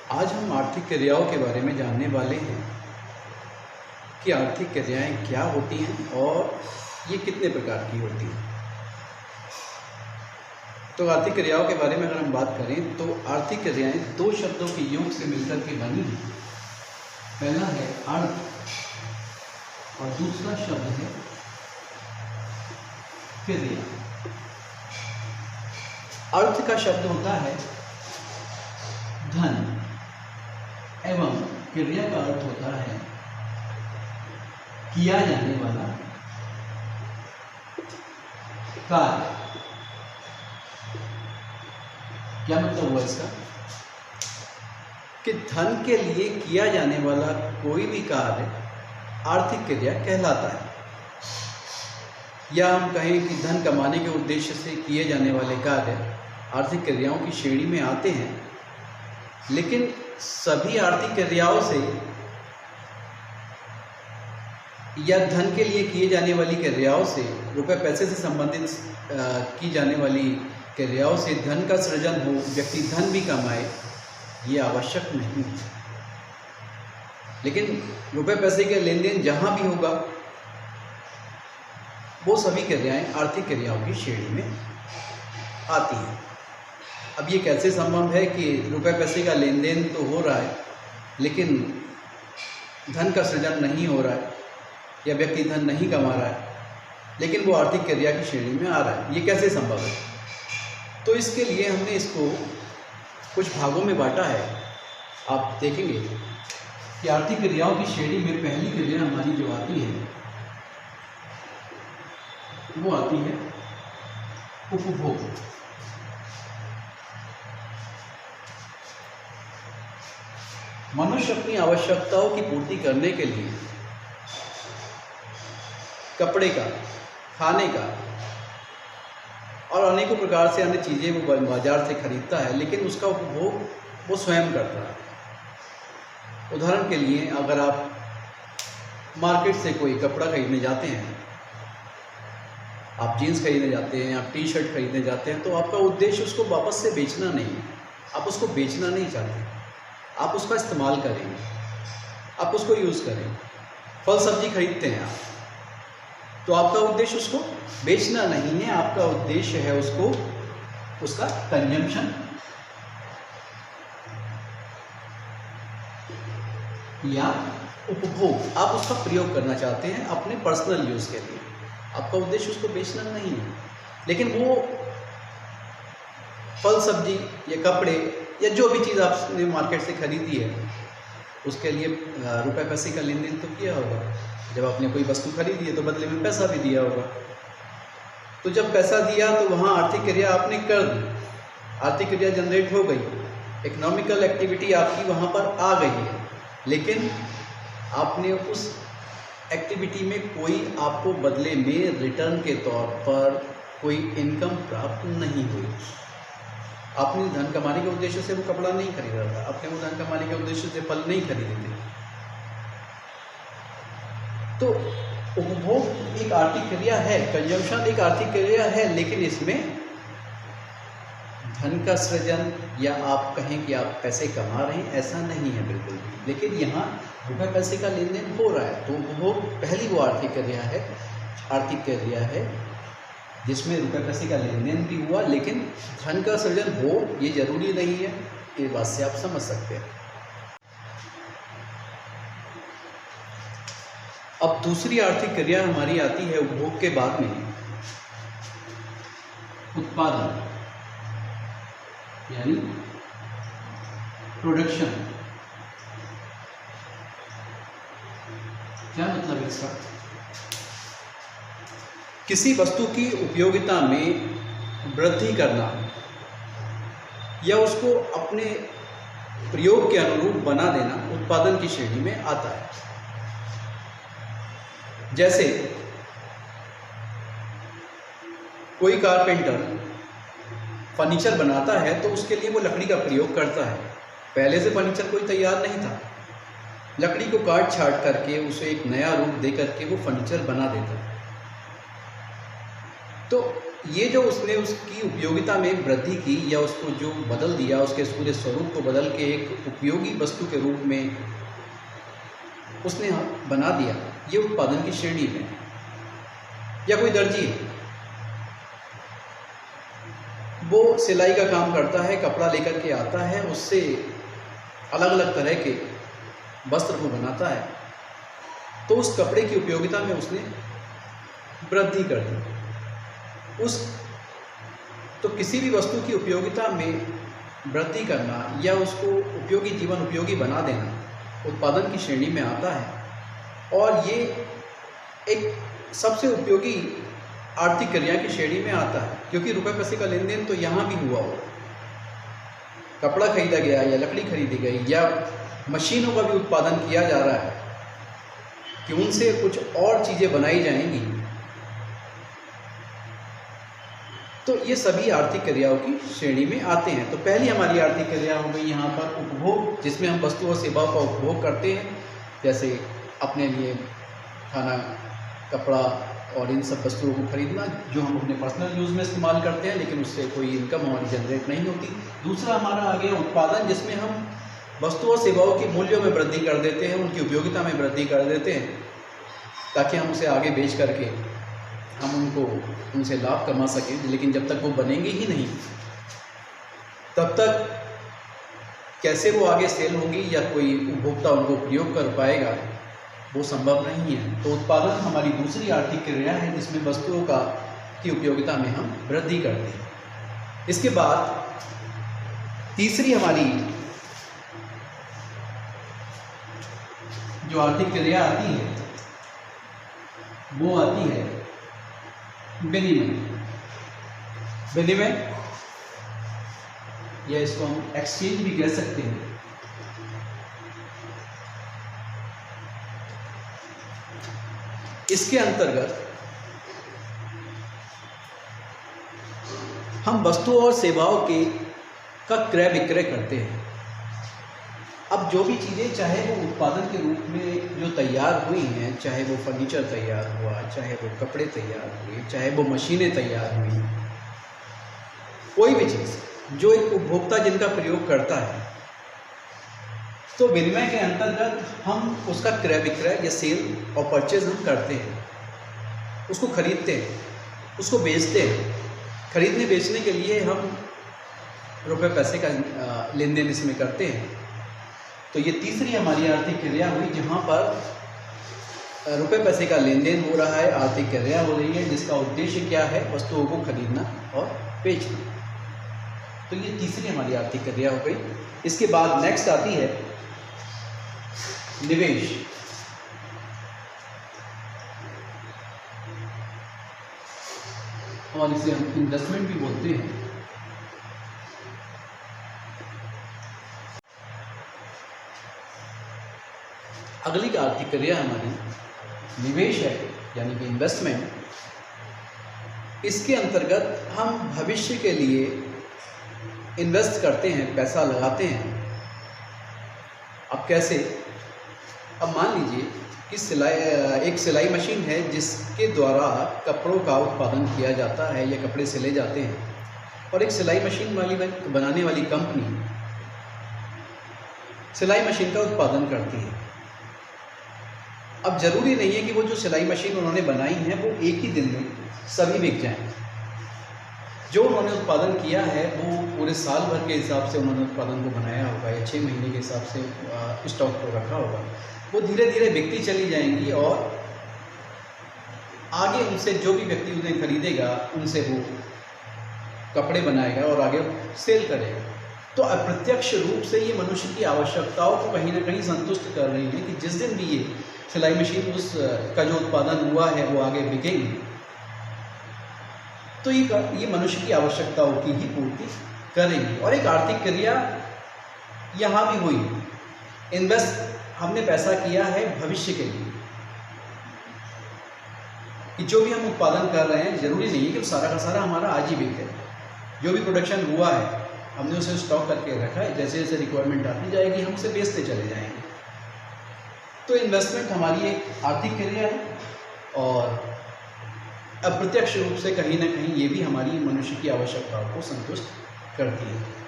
आज हम आर्थिक क्रियाओं के बारे में जानने वाले हैं कि आर्थिक क्रियाएं क्या होती हैं और ये कितने प्रकार की होती हैं। तो आर्थिक क्रियाओं के बारे में अगर हम बात करें तो आर्थिक क्रियाएं दो शब्दों के योग से मिलकर के बनी हैं। पहला है अर्थ और दूसरा शब्द है क्रिया। अर्थ का शब्द होता है धन एवं क्रिया का अर्थ होता है किया जाने वाला कार्य। क्या मतलब हुआ इसका कि धन के लिए किया जाने वाला कोई भी कार्य आर्थिक क्रिया कहलाता है, या हम कहें कि धन कमाने के उद्देश्य से किए जाने वाले कार्य आर्थिक क्रियाओं की श्रेणी में आते हैं। लेकिन सभी आर्थिक क्रियाओं से या धन के लिए किए जाने वाली क्रियाओं से, रुपए पैसे से संबंधित की जाने वाली क्रियाओं से धन का सृजन हो, व्यक्ति धन भी कमाए, ये आवश्यक नहीं है। लेकिन रुपए पैसे के लेन देन जहाँ भी होगा वो सभी क्रियाएं आर्थिक क्रियाओं की श्रेणी में आती हैं। अब ये कैसे संभव है कि रुपए पैसे का लेन देन तो हो रहा है लेकिन धन का सृजन नहीं हो रहा है, या व्यक्ति धन नहीं कमा रहा है लेकिन वो आर्थिक क्रिया की श्रेणी में आ रहा है, ये कैसे संभव है? तो इसके लिए हमने इसको कुछ भागों में बांटा है। आप देखेंगे कि आर्थिक क्रियाओं की श्रेणी में पहली क्रिया हमारी जो आती है वो आती है उपभोग। मनुष्य अपनी आवश्यकताओं की पूर्ति करने के लिए कपड़े का, खाने का और अनेकों प्रकार से अन्य चीज़ें वो बाजार से खरीदता है, लेकिन उसका उपभोग वो स्वयं करता है। उदाहरण के लिए अगर आप मार्केट से कोई कपड़ा खरीदने जाते हैं, आप जीन्स खरीदने जाते हैं, आप टी शर्ट खरीदने जाते हैं, तो आपका उद्देश्य उसको वापस से बेचना नहीं है। आप उसको बेचना नहीं चाहते, आप उसका इस्तेमाल करेंगे, आप उसको यूज़ करेंगे। फल सब्जी खरीदते हैं आप, तो आपका उद्देश्य उसको बेचना नहीं है, आपका उद्देश्य है उसको उसका कंजम्पशन या उपभोग, आप उसका प्रयोग करना चाहते हैं अपने पर्सनल यूज़ के लिए। आपका उद्देश्य उसको बेचना नहीं है। लेकिन वो फल सब्जी या कपड़े या जो भी चीज़ आपने मार्केट से खरीदी है उसके लिए रुपए पैसे का लेन देन तो किया होगा। जब आपने कोई वस्तु खरीदी है तो बदले में पैसा भी दिया होगा। तो जब पैसा दिया तो वहाँ आर्थिक क्रिया आपने कर दी, आर्थिक क्रिया जनरेट हो गई, इकोनॉमिकल एक्टिविटी आपकी वहाँ पर आ गई है। लेकिन आपने उस एक्टिविटी में कोई आपको बदले में रिटर्न के तौर पर कोई इनकम प्राप्त नहीं हुई। आपने धन कमाने के उद्देश्य से वो कपड़ा नहीं खरीदा था, आपने वो धन कमाने के उद्देश्य से फल नहीं खरीदे थे। तो उपभोग एक आर्थिक क्रिया है, कंजम्पशन एक आर्थिक क्रिया है, लेकिन इसमें धन का सृजन या आप कहें कि आप पैसे कमा रहे हैं, ऐसा नहीं है बिल्कुल भी। लेकिन यहाँ रुपए पैसे का लेन देन हो रहा है, तो उपभोग पहली वो आर्थिक क्रिया है, आर्थिक क्रिया है जिसमें रुपए पैसे का लेन देन भी हुआ, लेकिन धन का सृजन हो ये जरूरी नहीं है। ये बात से आप समझ सकते हैं। अब दूसरी आर्थिक क्रिया हमारी आती है उपभोग के बाद में उत्पादन, यानी प्रोडक्शन। क्या मतलब है इसका? किसी वस्तु की उपयोगिता में वृद्धि करना या उसको अपने प्रयोग के अनुरूप बना देना उत्पादन की श्रेणी में आता है। जैसे कोई कारपेंटर फर्नीचर बनाता है तो उसके लिए वो लकड़ी का प्रयोग करता है। पहले से फर्नीचर कोई तैयार नहीं था, लकड़ी को काट छाट करके उसे एक नया रूप दे करके वो फर्नीचर बना देता है। तो ये जो उसने उसकी उपयोगिता में वृद्धि की या उसको जो बदल दिया, उसके पूरे स्वरूप को बदल के एक उपयोगी वस्तु के रूप में उसने बना दिया, ये उत्पादन की श्रेणी में। या कोई दर्जी है, वो सिलाई का काम करता है, कपड़ा लेकर के आता है, उससे अलग अलग तरह के वस्त्र को बनाता है, तो उस कपड़े की उपयोगिता में उसने वृद्धि कर दी। तो किसी भी वस्तु की उपयोगिता में वृद्धि करना या उसको उपयोगी जीवन उपयोगी बना देना उत्पादन की श्रेणी में आता है। और ये एक सबसे उपयोगी आर्थिक क्रिया की श्रेणी में आता है, क्योंकि रुपए पैसे का लेन देन तो यहाँ भी हुआ हो, कपड़ा खरीदा गया या लकड़ी खरीदी गई या मशीनों का भी उत्पादन किया जा रहा है कि उनसे कुछ और चीज़ें बनाई जाएंगी। तो ये सभी आर्थिक क्रियाओं की श्रेणी में आते हैं। तो पहली हमारी आर्थिक क्रिया हो गई यहाँ पर उपभोग, जिसमें हम वस्तु और सेवाओं का उपभोग करते हैं, जैसे अपने लिए खाना, कपड़ा और इन सब वस्तुओं को खरीदना जो हम अपने पर्सनल यूज़ में इस्तेमाल करते हैं, लेकिन उससे कोई इनकम हमारी जनरेट नहीं होती। दूसरा हमारा आ गया उत्पादन, जिसमें हम वस्तु और सेवाओं के मूल्यों में वृद्धि कर देते हैं, उनकी उपयोगिता में वृद्धि कर देते हैं, ताकि हम उसे आगे बेच करके हम उनसे लाभ कमा सकें। लेकिन जब तक वो बनेंगे ही नहीं, तब तक कैसे वो आगे सेल होगी या कोई उपभोक्ता उनको प्रयोग कर पाएगा, वो संभव नहीं है। तो उत्पादन हमारी दूसरी आर्थिक क्रिया है, जिसमें वस्तुओं की उपयोगिता में हम वृद्धि करते हैं। इसके बाद तीसरी हमारी जो आर्थिक क्रिया आती है वो आती है विनिमय। विनिमय या इसको हम एक्सचेंज भी कह सकते हैं। इसके अंतर्गत हम वस्तुओं और सेवाओं का क्रय विक्रय करते हैं। अब जो भी चीज़ें, चाहे वो उत्पादन के रूप में जो तैयार हुई हैं, चाहे वो फर्नीचर तैयार हुआ, चाहे वो कपड़े तैयार हुए, चाहे वो मशीनें तैयार हुई, कोई भी चीज़ जो एक उपभोक्ता जिनका प्रयोग करता है, तो विनिमय के अंतर्गत हम उसका क्रय विक्रय या सेल और परचेज हम करते हैं, उसको खरीदते हैं, उसको बेचते हैं। खरीदने बेचने के लिए हम रुपए पैसे का लेन देन इसमें करते हैं। तो ये तीसरी हमारी आर्थिक क्रिया हुई, जहाँ पर रुपए पैसे का लेन देन हो रहा है, आर्थिक क्रिया हो रही है, जिसका उद्देश्य क्या है, वस्तुओं को खरीदना और बेचना। तो ये तीसरी हमारी आर्थिक क्रिया हो गई। इसके बाद नेक्स्ट आती है निवेश। और इसे हम इन्वेस्टमेंट भी बोलते हैं। अगली आर्थिक क्रिया हमारी निवेश है, यानी कि इन्वेस्टमेंट। इसके अंतर्गत हम भविष्य के लिए इन्वेस्ट करते हैं, पैसा लगाते हैं। अब कैसे? अब मान लीजिए कि एक सिलाई मशीन है जिसके द्वारा कपड़ों का उत्पादन किया जाता है या कपड़े सिले जाते हैं, और एक सिलाई मशीन बनाने वाली कंपनी सिलाई मशीन का उत्पादन करती है। अब ज़रूरी नहीं है कि वो जो सिलाई मशीन उन्होंने बनाई है वो एक ही दिन में सभी बिक जाएं। जो उन्होंने उत्पादन किया है वो पूरे साल भर के हिसाब से उन्होंने उत्पादन को बनाया होगा या 6 महीने के हिसाब से स्टॉक को रखा होगा। वो धीरे धीरे बिकती चली जाएंगी और आगे उनसे जो भी व्यक्ति उन्हें खरीदेगा उनसे वो कपड़े बनाएगा और आगे सेल करेगा। तो अप्रत्यक्ष रूप से ये मनुष्य की आवश्यकताओं को कहीं ना कहीं संतुष्ट कर रही है कि जिस दिन भी ये सिलाई मशीन का जो उत्पादन हुआ है वो आगे बिकेगी, तो ये मनुष्य की आवश्यकताओं की ही पूर्ति करेंगी। और एक आर्थिक क्रिया यहाँ भी हुई, इन्वेस्ट हमने पैसा किया है भविष्य के लिए, कि जो भी हम उत्पादन कर रहे हैं जरूरी नहीं है कि सारा का सारा हमारा आज ही बिके। जो भी प्रोडक्शन हुआ है हमने उसे स्टॉक करके रखा है, जैसे जैसे रिक्वायरमेंट आती जाएगी हम उसे बेचते चले जाएंगे। तो इन्वेस्टमेंट हमारी एक आर्थिक क्रिया है और अप्रत्यक्ष रूप से कहीं ना कहीं ये भी हमारी मनुष्य की आवश्यकताओं को संतुष्ट करती है।